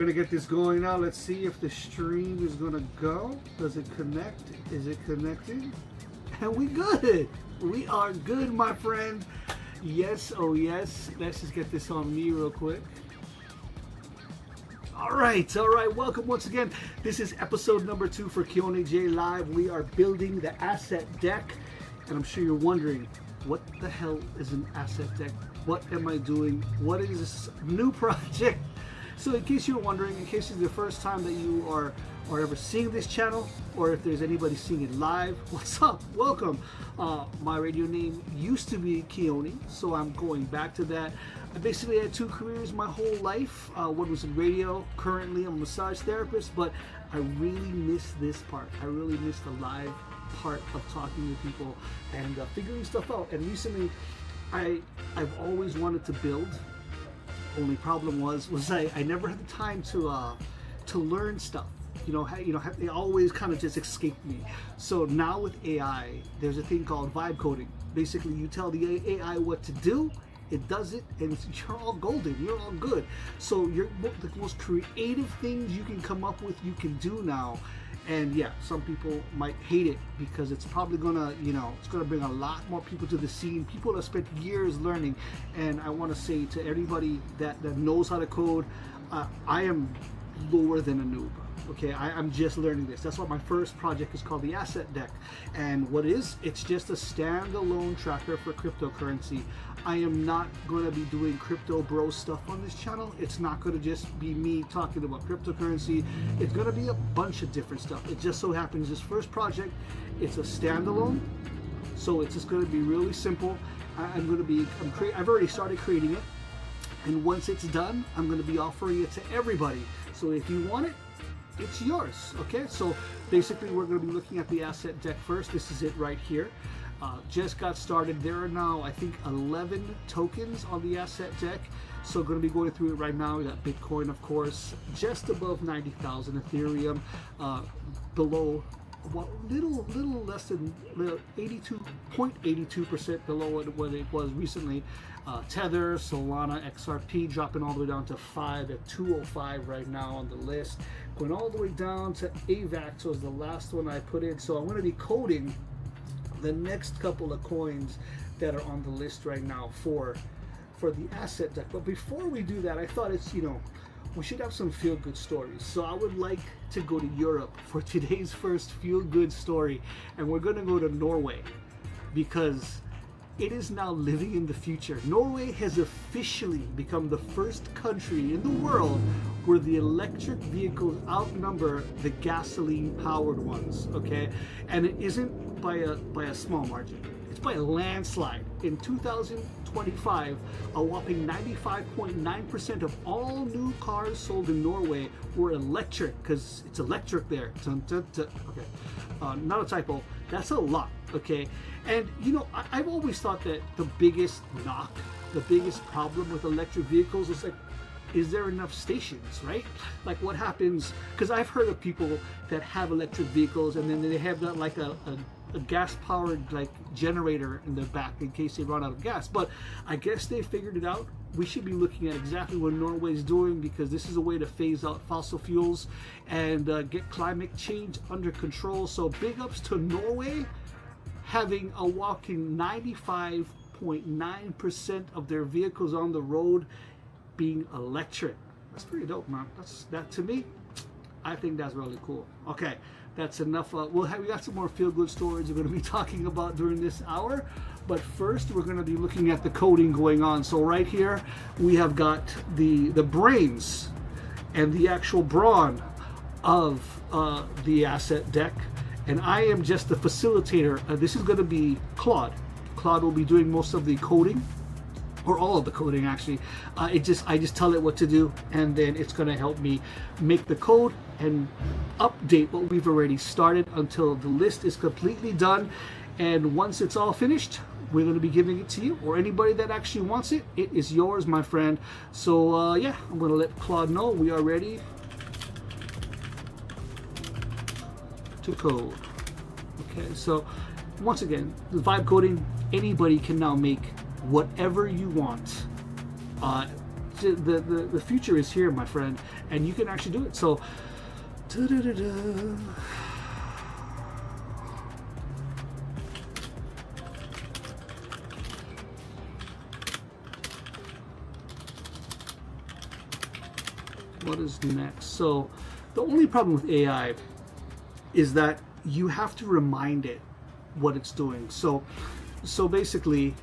Gonna get this going now. Let's see if the stream is gonna go. Does it connect? Is it connecting? And we good. We are good, my friend. Yes, oh yes. Let's just get this on me real quick. All right. Welcome once again. This is episode number 2 for KeoniJ Live. We are building the asset deck, and I'm sure you're wondering, what the hell is an asset deck? What am I doing? What is this new project? So in case you're wondering, in case it's the first time that you are ever seeing this channel, or if there's anybody seeing it live, what's up? Welcome. My radio name used to be Keoni, so I'm going back to that. I basically had 2 careers my whole life. One was in radio. Currently I'm a massage therapist, but I really miss this part. I really miss the live part of talking to people and figuring stuff out. And recently I've always wanted to build. Only problem was I never had the time to learn stuff. They always kind of just escaped me. So now with AI, there's a thing called vibe coding. Basically, you tell the AI what to do, it does it, and you're all golden. You're all good. So the most creative things you can come up with, you can do now. And yeah, some people might hate it because it's probably gonna, it's gonna bring a lot more people to the scene. People that spent years learning. And I want to say to everybody that knows how to code, I am lower than a noob. Okay, I'm just learning this. That's why my first project is called the Asset Deck. And what it is, it's just a standalone tracker for cryptocurrency. I am not going to be doing crypto bro stuff on this channel. It's not going to just be me talking about cryptocurrency. It's going to be a bunch of different stuff. It just so happens this first project, it's a standalone. So it's just going to be really simple. I've already started creating it. And once it's done, I'm going to be offering it to everybody. So if you want it, it's yours. Okay, so basically we're going to be looking at the asset deck first. This is it right here. Just got started. There are now, I think, 11 tokens on the asset deck. So going to be going through it right now. We got Bitcoin, of course, just above 90,000. Ethereum, below, little less than 82.82% below what it was recently. Tether, Solana, XRP dropping all the way down to 5 at 205 right now on the list. Going all the way down to AVAX was the last one I put in. So I'm going to be coding the next couple of coins that are on the list right now for the asset deck. But before we do that, I thought we should have some feel-good stories. So I would like to go to Europe for today's first feel-good story. And we're going to go to Norway because it is now living in the future. Norway has officially become the first country in the world where the electric vehicles outnumber the gasoline-powered ones, okay? And it isn't by a small margin. It's by a landslide. In 2025, a whopping 95.9% of all new cars sold in Norway were electric, because it's electric there. Okay, not a typo. That's a lot, okay? And I've always thought that the biggest knock, the biggest problem with electric vehicles is is there enough stations, right? Like what happens, because I've heard of people that have electric vehicles and then they have that like a gas-powered like generator in the back in case they run out of gas. But I guess they figured it out. We should be looking at exactly what Norway's doing because this is a way to phase out fossil fuels and get climate change under control. So big ups to Norway having a whopping 95.9% of their vehicles on the road being electric. That's pretty dope, man. That to me, I think that's really cool. Okay, that's enough. We got some more feel-good stories we're going to be talking about during this hour. But first, we're going to be looking at the coding going on. So right here, we have got the brains and the actual brawn of the asset deck. And I am just the facilitator. This is going to be Claude. Claude will be doing most of the coding, or all of the coding actually. I just tell it what to do, and then it's going to help me make the code and update what we've already started until the list is completely done. And once it's all finished, we're going to be giving it to you, or anybody that actually wants it. It is yours, my friend. So yeah, I'm going to let Claude know we are ready to code. Okay, so once again, the vibe coding, anybody can now make whatever you want. The future is here, my friend, and you can actually do it. So, what is next? So the only problem with AI is that you have to remind it what it's doing. So basically,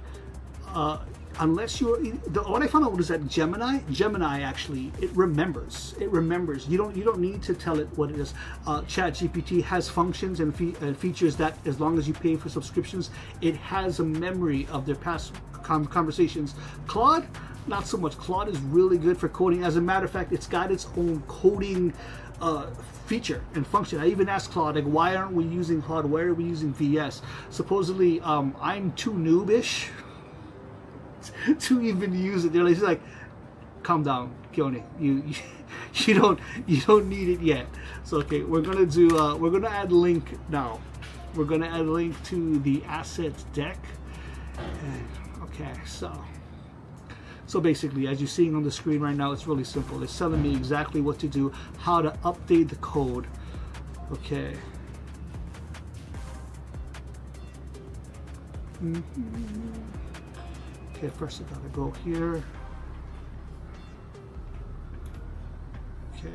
unless you're, what I found out was that Gemini actually, it remembers. You don't need to tell it what it is. ChatGPT has functions and features that, as long as you pay for subscriptions, it has a memory of their past conversations. Claude, not so much. Claude is really good for coding. As a matter of fact, it's got its own coding feature and function. I even asked Claude, like, why aren't we using Claude? Why are we using VS? Supposedly, I'm too noobish to even use it. They're like, calm down, Keoni. You don't need it yet. So okay, we're gonna add link now. We're gonna add link to the AssetDeck. Okay, so basically, as you're seeing on the screen right now, it's really simple. It's telling me exactly what to do, how to update the code. Okay. Okay, first I gotta go here. Okay.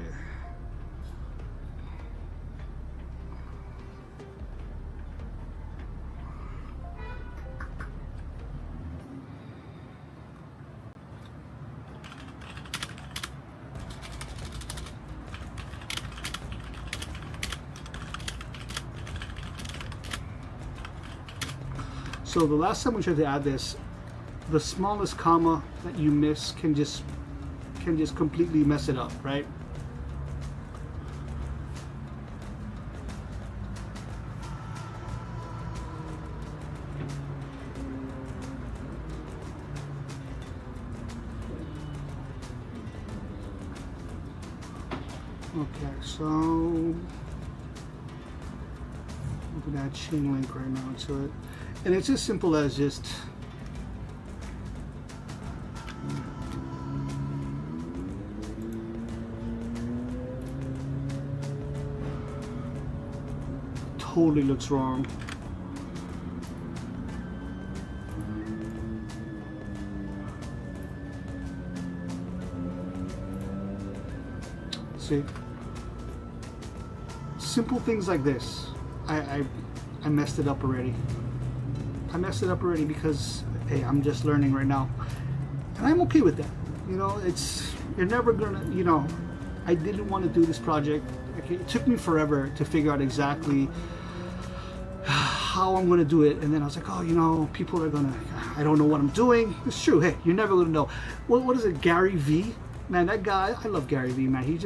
So the last time we tried to add this, the smallest comma that you miss can just completely mess it up, right? Okay, so we can add chain link right now to it. And it's as simple as just totally looks wrong. See? Simple things like this. I messed it up already. I messed it up already because, hey, I'm just learning right now. And I'm okay with that. You know, you're never gonna, you know, I didn't want to do this project. Okay, it took me forever to figure out exactly how I'm gonna do it. And then I was like, oh, you know, people are gonna, I don't know what I'm doing. It's true, hey, you're never gonna know. What is it, Gary V? Man, that guy, I love Gary V, man. He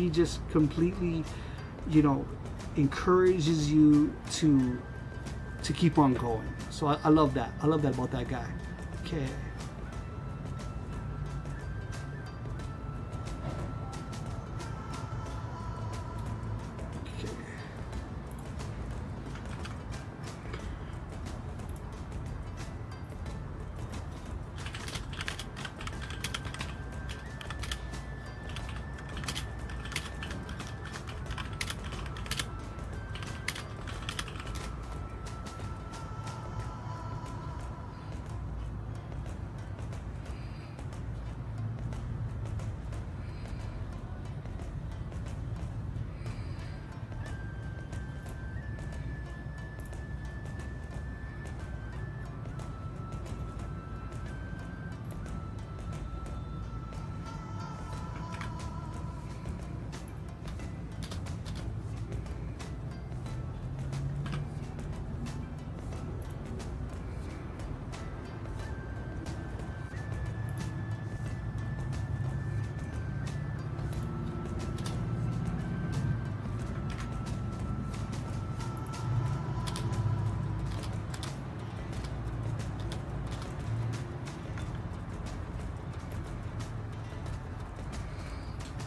just completely, you know, encourages you to keep on going. So I love that. I love that about that guy. Okay.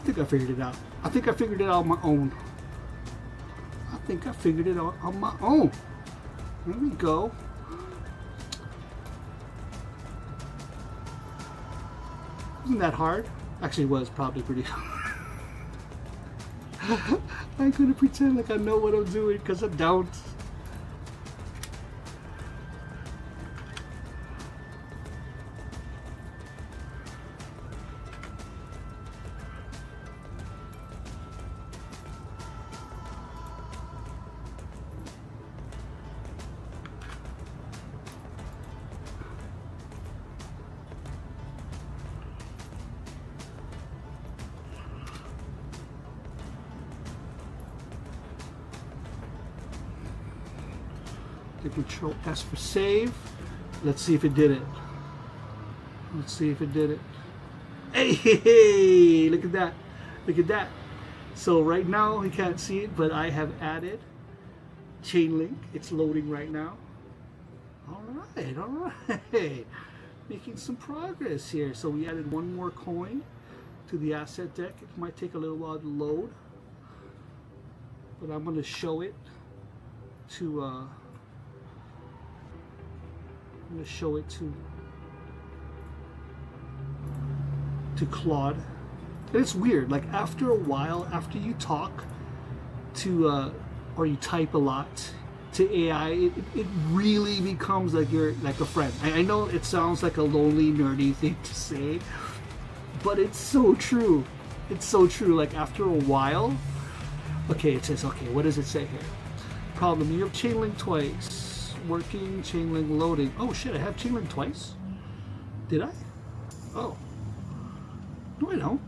I think I figured it out. I think I figured it out on my own. I think I figured it out on my own. There we go. Wasn't that hard? Actually, it was probably pretty hard. I'm gonna pretend like I know what I'm doing because I don't. The Control S for save. Let's see if it did it. Let's see if it did it. Hey, look at that. Look at that. So right now you can't see it, but I have added Chainlink. It's loading right now. All right. Making some progress here. So we added one more coin to the asset deck. It might take a little while to load, but I'm going to show it to I'm going to show it to Claude. And it's weird, like after a while, after you talk to or you type a lot to AI, it really becomes like you're like a friend. I know it sounds like a lonely, nerdy thing to say, but it's so true. It's so true. Like after a while, okay, it says, okay, what does it say here? Problem, you have Chainlink twice. Working, Chainlink loading. Oh shit, I have Chainlink twice? Did I? Oh. No, I don't.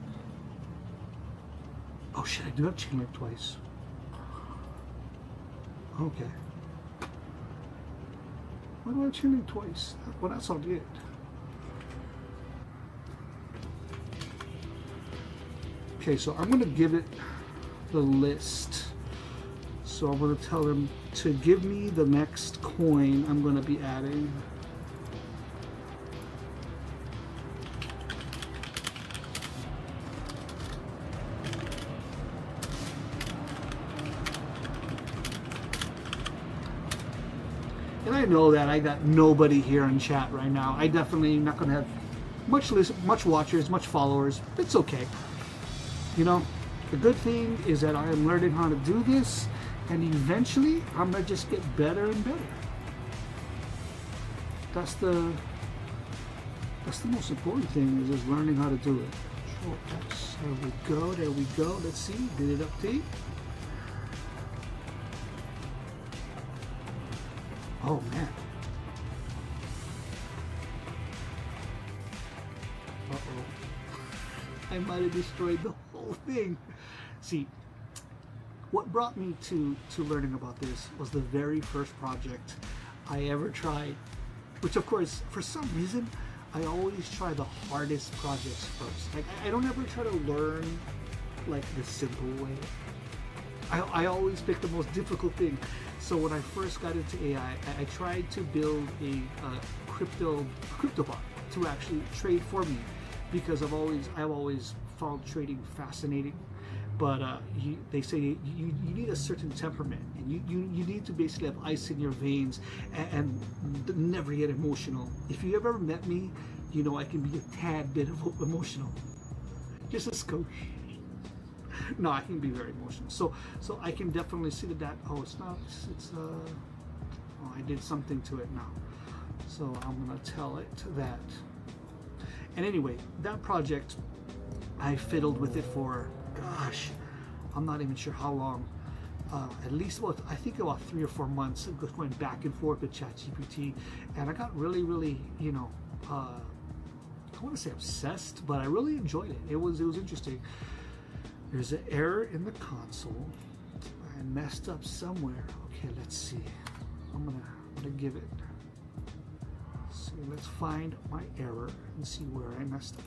Oh shit, I do have Chainlink twice. Okay. Why do I have Chainlink twice? Well, that's all good. Okay, so I'm gonna give it the list. So I'm going to tell him to give me the next coin I'm going to be adding. And I know that I got nobody here in chat right now. I definitely not going to have much watchers, much followers. It's okay. You know, the good thing is that I am learning how to do this. And eventually, I'm gonna just get better and better. That's the most important thing, is just learning how to do it. Control X. There we go. Let's see. Did it update? Oh man. Uh-oh. I might have destroyed the whole thing. See. What brought me to learning about this was the very first project I ever tried, which of course, for some reason, I always try the hardest projects first. Like, I don't ever try to learn like the simple way. I always pick the most difficult thing. So when I first got into AI, I tried to build a crypto bot to actually trade for me, because I've always found trading fascinating. But they say you need a certain temperament, and you need to basically have ice in your veins and never get emotional. If you ever met me, you know I can be a tad bit of emotional, just a skosh. No, I can be very emotional. So I can definitely see that. Oh, it's not. Oh, I did something to it now. So I'm gonna tell it that. And anyway, that project, I fiddled with it for, gosh, I'm not even sure how long. At least I think about 3 or 4 months, going back and forth with ChatGPT, and I got really, you know, I want to say obsessed, but I really enjoyed it. It was interesting. There's an error in the console. I messed up somewhere. Okay, let's see. I'm gonna give it. So let's find my error and see where I messed up.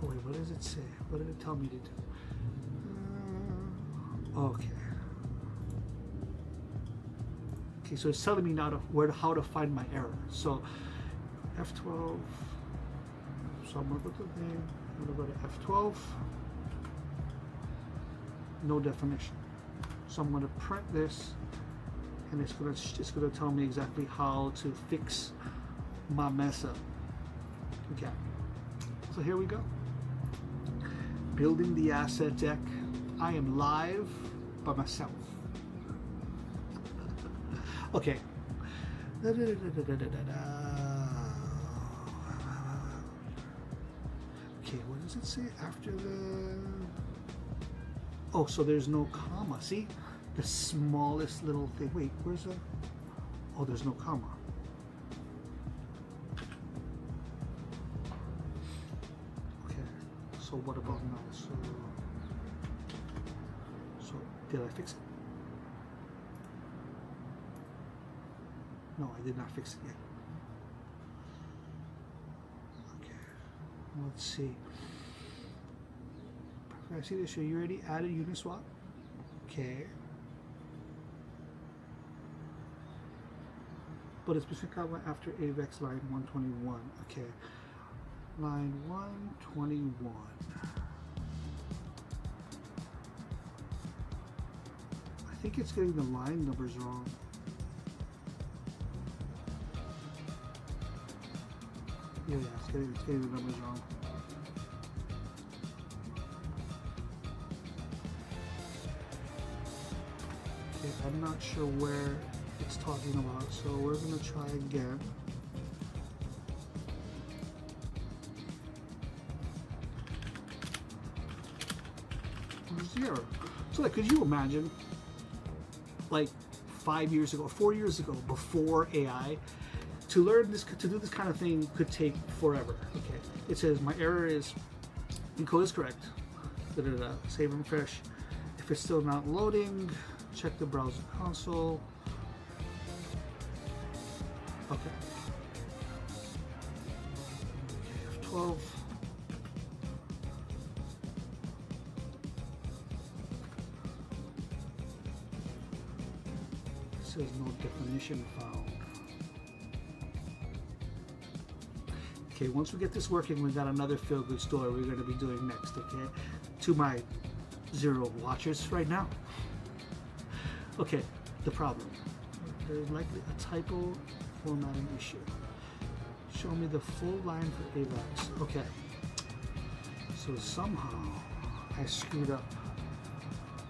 Oh wait, what does it say? What did it tell me to do? Okay. Okay, so it's telling me now how to find my error. So F12. So I'm gonna go to the name. I'm gonna go to F12. No definition. So I'm gonna print this, and it's gonna tell me exactly how to fix my mess up. Okay, so here we go. Building the asset deck. I am live by myself. Okay. Okay, what does it say after the... Oh, so there's no comma. See? The smallest little thing. Wait, where's the... Oh, there's no comma. Okay, so what about now? So did I fix it? No, I did not fix it yet. Okay, let's see. I see this. You already added Uniswap. Okay. But it's specific comma after AVEX line 121. Okay. Line 121. I think it's getting the line numbers wrong. Yeah, it's getting the numbers wrong. Okay, I'm not sure where it's talking about, so we're gonna try again. Zero. So like, could you imagine, like 5 years ago, 4 years ago, before AI, to learn this, to do this kind of thing could take forever. Okay, it says my error is encode is correct. Save and refresh. If it's still not loading, check the browser console. Okay. F12. It says no definition found. Okay, once we get this working, we got another feel-good story we're going to be doing next, okay? To my 0 watchers right now. Okay, the problem. There's likely a typo formatting issue. Show me the full line for AVAX. Okay. So somehow I screwed up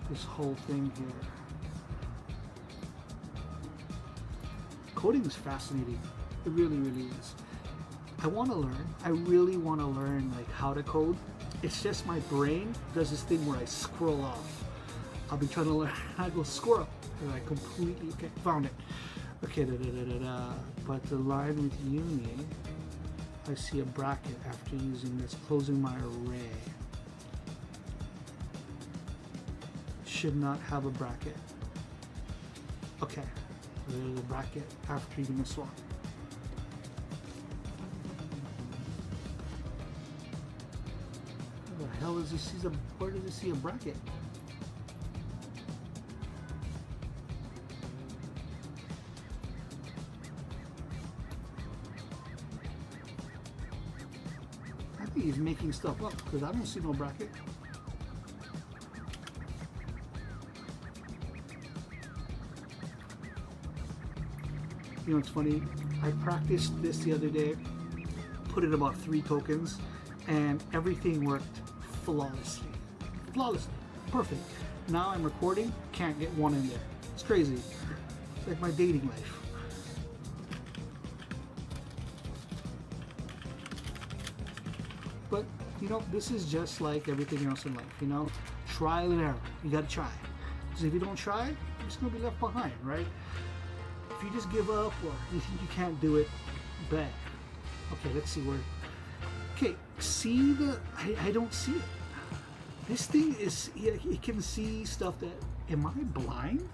this whole thing here. Coding is fascinating. It really, really is. I want to learn. I really want to learn like how to code. It's just my brain does this thing where I scroll off. I'll be trying to learn how to go squirrel, and I completely found it. Okay, but the line with uni, I see a bracket after using this, closing my array. Should not have a bracket. Okay, there's a bracket after Uniswap. Where the hell does he see where does he see a bracket? I think he's making stuff up because I don't see no bracket. You know, it's funny. I practiced this the other day, put in about 3 tokens, and everything worked flawlessly. Flawlessly. Perfect. Now I'm recording, can't get one in there. It's crazy. It's like my dating life. But, you know, this is just like everything else in life, you know? Trial and error. You gotta try. Because if you don't try, you're just gonna be left behind, right? If you just give up or you think you can't do it, bad. Okay, let's see where. Okay, see the. I don't see it. This thing is. It can see stuff that. Am I blind?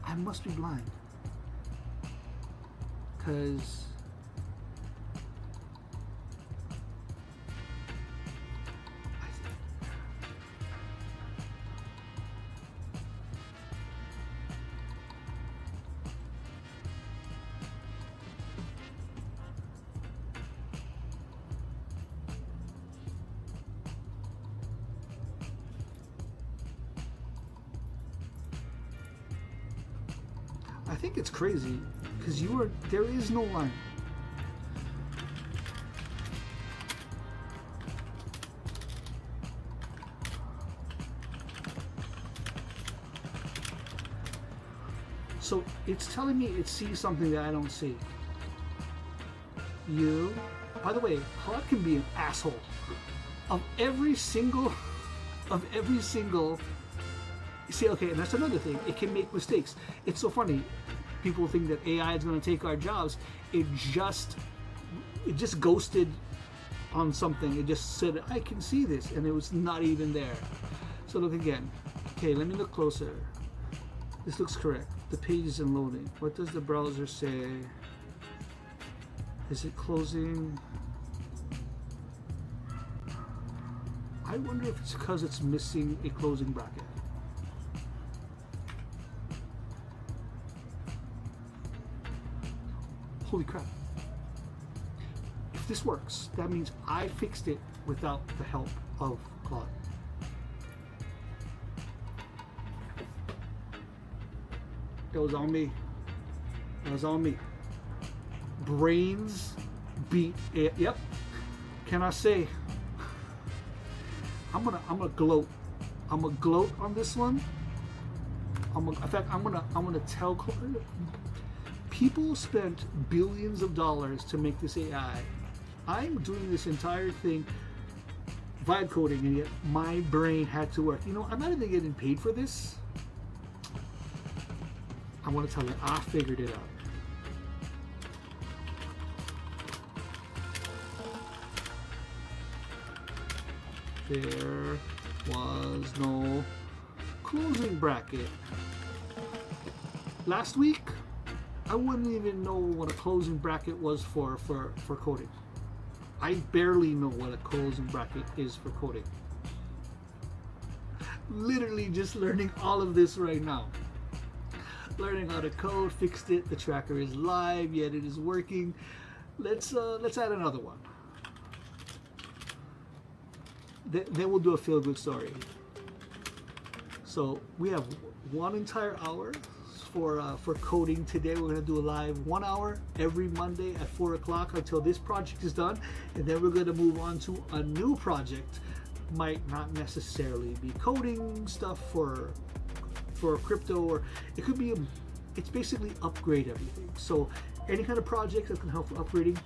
I must be blind. Because. I think it's crazy because there is no line. So it's telling me it sees something that I don't see. By the way, Claude can be an asshole. Of every single, see, okay, and that's another thing. It can make mistakes. It's so funny. People think that AI is going to take our jobs. It just ghosted on something. It just said, I can see this, and it was not even there. So look again. Okay, let me look closer. This looks correct. The page isn't loading. What does the browser say? Is it closing? I wonder if it's because it's missing a closing bracket. Holy crap. If this works, that means I fixed it without the help of Claude. It was on me. It was on me. Brains beat it. Yep. Can I say? I'm gonna gloat. I'm gonna gloat on this one. In fact, I'm gonna tell people spent billions of dollars to make this AI. I'm doing this entire thing vibe coding, and yet my brain had to work. You know, I'm not even getting paid for this. I want to tell you, I figured it out. There was no closing bracket. Last week, I wouldn't even know what a closing bracket was for coding. I barely know what a closing bracket is for coding. Literally just learning all of this right now. Learning how to code, fixed it, the tracker is live, yet it is working. Let's add another one. Then we'll do a feel-good story. So we have one entire hour for coding today. We're gonna do a live 1 hour every Monday at 4 o'clock until this project is done, and then we're gonna move on to a new project. Might not necessarily be coding stuff for crypto, or it could be it's basically upgrade everything. So any kind of project that can help with upgrading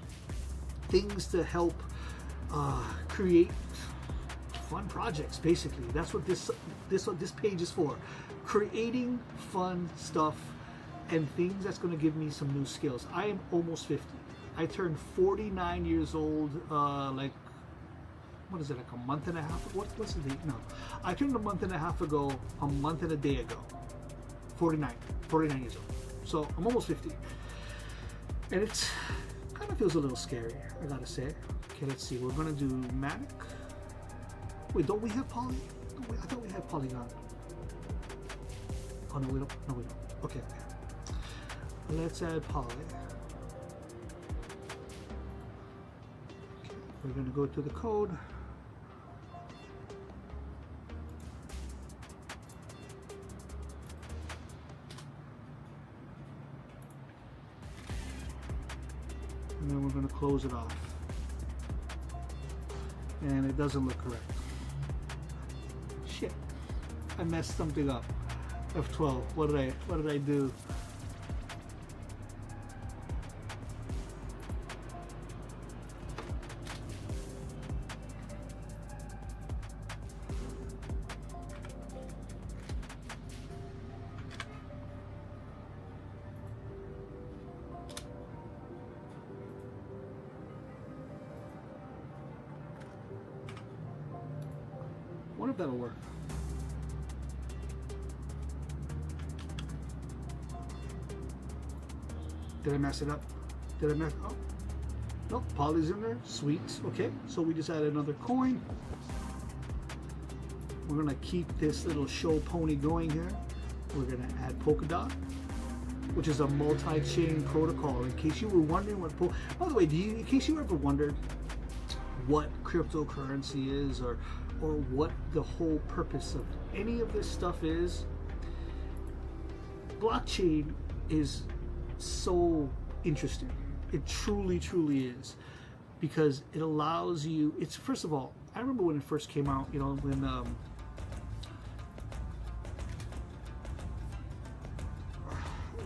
things to help create fun projects. Basically, that's what this page is for. Creating fun stuff and things that's going to give me some new skills. I am almost 50. I turned 49 years old. Like, what is it? Like a month and a half? What's the date? No, I turned a month and a half ago. A month and a day ago. 49 years old. So I'm almost 50, and it's kind of feels a little scary, I gotta say. Okay, let's see. We're gonna do MATIC. Wait, don't we have poly? I thought we had polygon. Oh no, we don't. No, we don't. Okay. Let's add poly. Okay, we're gonna go to the code. And then we're going to close it off. And it doesn't look correct. Shit. I messed something up. F12. What did I do? I wonder if that'll work. Did I mess it up? Did I mess? Oh, no, poly's in there. Sweet. Okay, so we just added another coin. We're gonna keep this little show pony going here. We're gonna add Polkadot, which is a multi-chain protocol. In case you were wondering what, by the way, in case you ever wondered what cryptocurrency is, or what the whole purpose of any of this stuff is, blockchain is so interesting. It truly is, because it allows you, it's, first of all, I remember when it first came out, you know,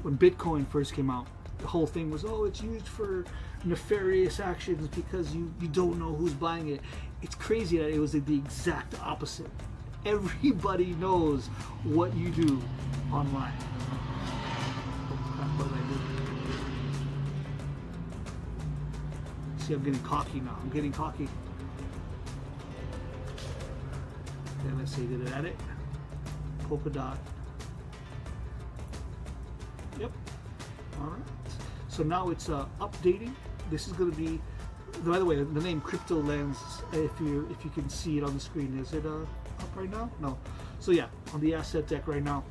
when Bitcoin first came out, the whole thing was, oh, it's used for nefarious actions because you don't know who's buying it. It's crazy that it was the exact opposite. Everybody knows what you do online. What did I do? See, I'm getting cocky now. I'm getting cocky. Okay, let's see, did it add it? Polka dot. Yep. All right. So now it's updating. This is going to be, by the way, the name Crypto Lens. If you can see it on the screen, is it up right now? No. So yeah, on the asset deck right now,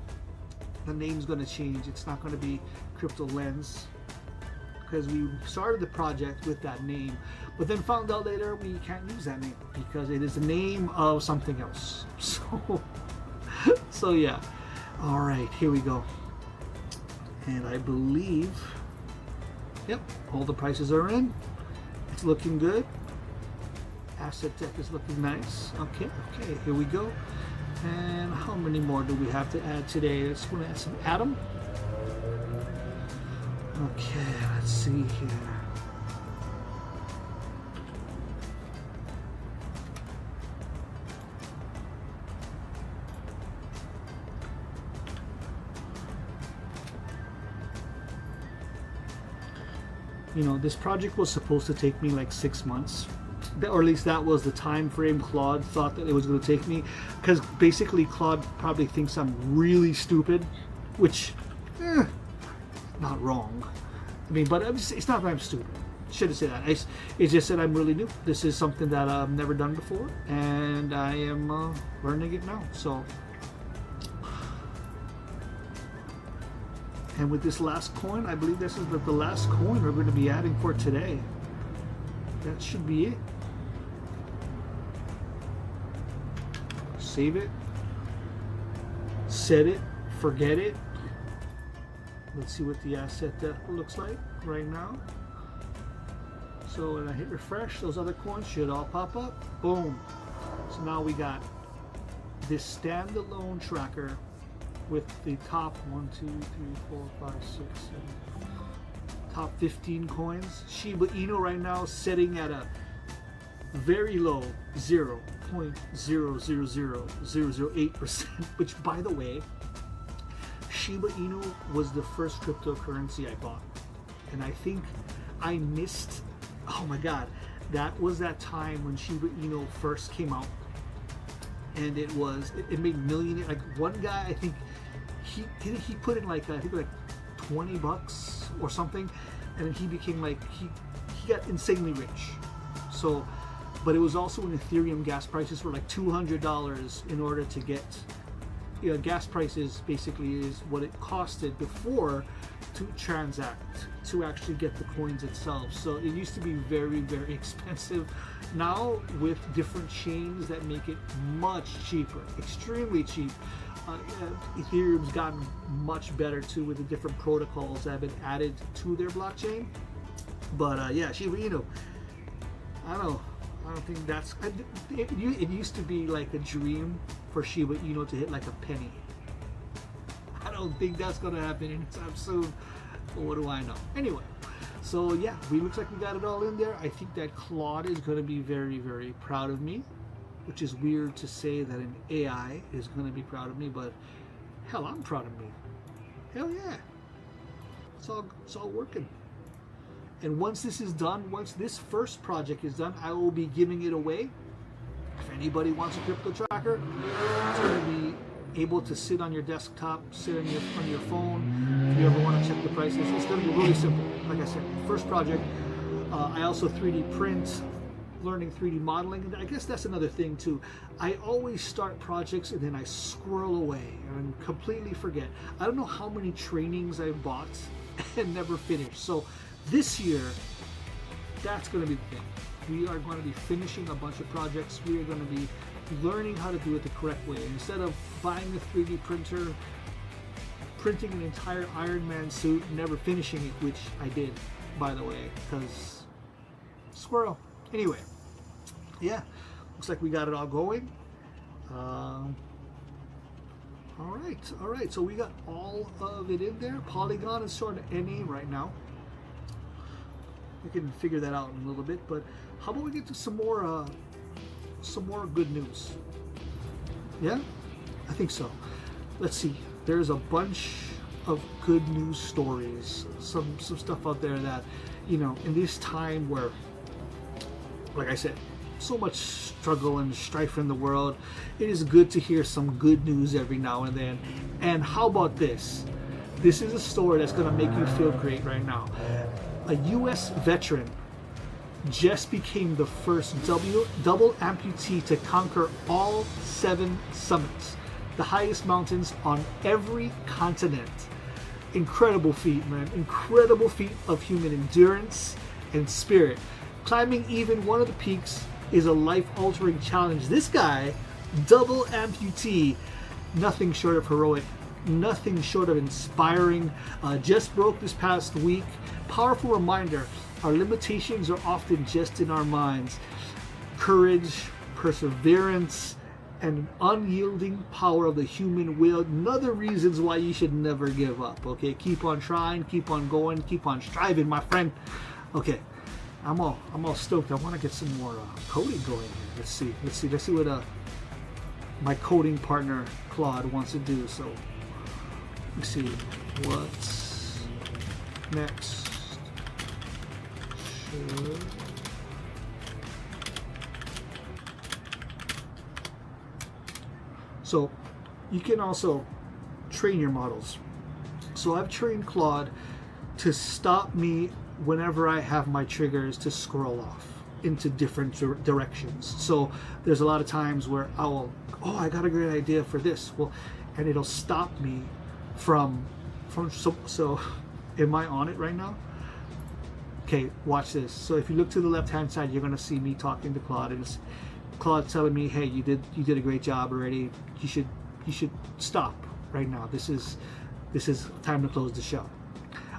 the name's going to change. It's not going to be Crypto Lens because we started the project with that name, but then found out later we can't use that name because it is the name of something else. So yeah. All right, here we go. And I believe, yep, all the prices are in. It's looking good. Asset deck is looking nice. Okay, here we go. And how many more do we have to add today? I just want to add some Atom. Okay, let's see here. You know, this project was supposed to take me like 6 months, or at least that was the time frame Claude thought that it was going to take me, because basically Claude probably thinks I'm really stupid, which, not wrong. I mean, but it's not that I'm stupid. Shouldn't say that. It's just that I'm really new. This is something that I've never done before, and I am learning it now. So. And with this last coin, I believe this is the last coin we're going to be adding for today. That should be it. Save it. Set it. Forget it. Let's see what the asset deck looks like right now. So when I hit refresh, those other coins should all pop up. Boom. So now we got this standalone tracker with the top 1, 2, 3, 4, 5, 6, 7, top 15 coins. Shiba Inu right now setting at a very low 0.000008%, which, by the way, Shiba Inu was the first cryptocurrency I bought, and I think I missed. Oh my God, that was that time when Shiba Inu first came out, and it made millionaire. Like one guy, I think. He put in like I think like $20 or something, and then he became like he got insanely rich. So, but it was also when Ethereum gas prices were like $200 in order to get, you know, gas prices basically is what it costed before to transact, to actually get the coins itself. So it used to be very, very expensive. Now with different chains that make it much cheaper, extremely cheap. Ethereum's gotten much better too with the different protocols that have been added to their blockchain. But yeah, Shiba Inu, I don't think that's. It used to be like a dream for Shiba Inu to hit like a penny. I don't think that's gonna happen anytime soon. But what do I know? Anyway, so yeah, looks like we got it all in there. I think that Claude is gonna be very, very proud of me. Which is weird to say that an AI is going to be proud of me, but hell, I'm proud of me. Hell yeah. It's all working. And once this is done, once this first project is done, I will be giving it away. If anybody wants a crypto tracker, it's going to be able to sit on your desktop, sit on your phone. If you ever want to check the prices, it's going to be really simple. Like I said, first project. I also 3D print. Learning 3D modeling, and I guess that's another thing too. I always start projects and then I squirrel away and completely forget. I don't know how many trainings I've bought and never finished. So this year, that's going to be the thing. We are going to be finishing a bunch of projects. We are going to be learning how to do it the correct way. Instead of buying a 3D printer, printing an entire Iron Man suit, never finishing it, which I did, by the way, because squirrel. Anyway, yeah, looks like we got it all going. All right. So we got all of it in there. Polygon is sort of NA right now. We can figure that out in a little bit. But how about we get to some more good news? Yeah, I think so. Let's see. There's a bunch of good news stories. Some stuff out there that, you know, in this time where, like I said, so much struggle and strife in the world, it is good to hear some good news every now and then. And how about this? This is a story that's going to make you feel great right now. A U.S. veteran just became the first double amputee to conquer all 7 summits, the highest mountains on every continent. Incredible feat, man. Incredible feat of human endurance and spirit. Climbing even one of the peaks is a life-altering challenge. This guy, double amputee, nothing short of heroic, nothing short of inspiring. Just broke this past week. Powerful reminder, our limitations are often just in our minds. Courage, perseverance, and unyielding power of the human will, another reasons why you should never give up. Okay, keep on trying, keep on going, keep on striving, my friend. Okay, I'm all stoked. I want to get some more coding going here. Let's see what my coding partner Claude wants to do. So let's see what's next. Sure. So you can also train your models. So I've trained Claude to stop me whenever I have my triggers to scroll off into different directions. So there's a lot of times where I got a great idea for this. Well, and it'll stop me from so am I on it right now? Okay, watch this. So if you look to the left-hand side, you're gonna see me talking to Claude, and it's Claude telling me, hey, you did a great job already. You should stop right now. This is time to close the show.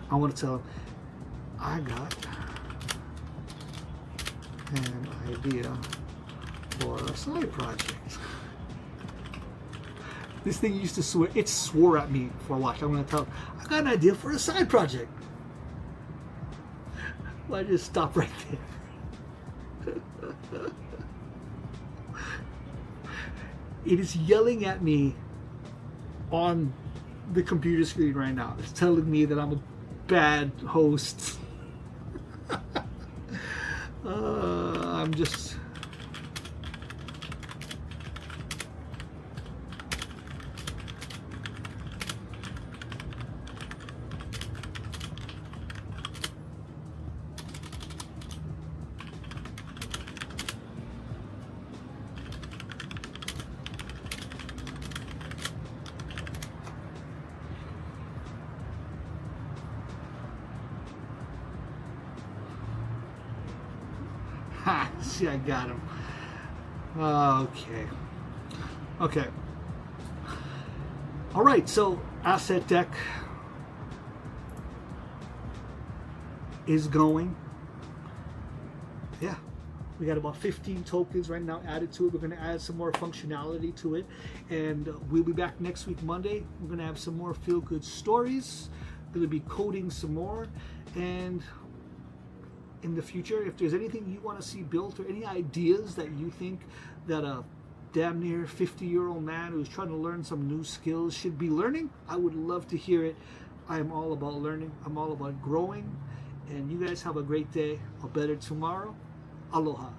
I want to tell him I got an idea for a side project. This thing used to swear. It swore at me for a while. I'm going to tell him I got an idea for a side project. Well, I just stop right there. It is yelling at me on the computer screen right now. It's telling me that I'm a bad host. I'm just... See, I got him. Okay. All right, so AssetDeck is going. Yeah, we got about 15 tokens right now added to it. We're going to add some more functionality to it, and we'll be back next week, Monday. We're going to have some more feel-good stories. Going to be coding some more, and in the future, if there's anything you want to see built or any ideas that you think that a damn near 50-year-old man who's trying to learn some new skills should be learning, I would love to hear it. I am all about learning. I'm all about growing. And you guys have a great day, a better tomorrow. Aloha.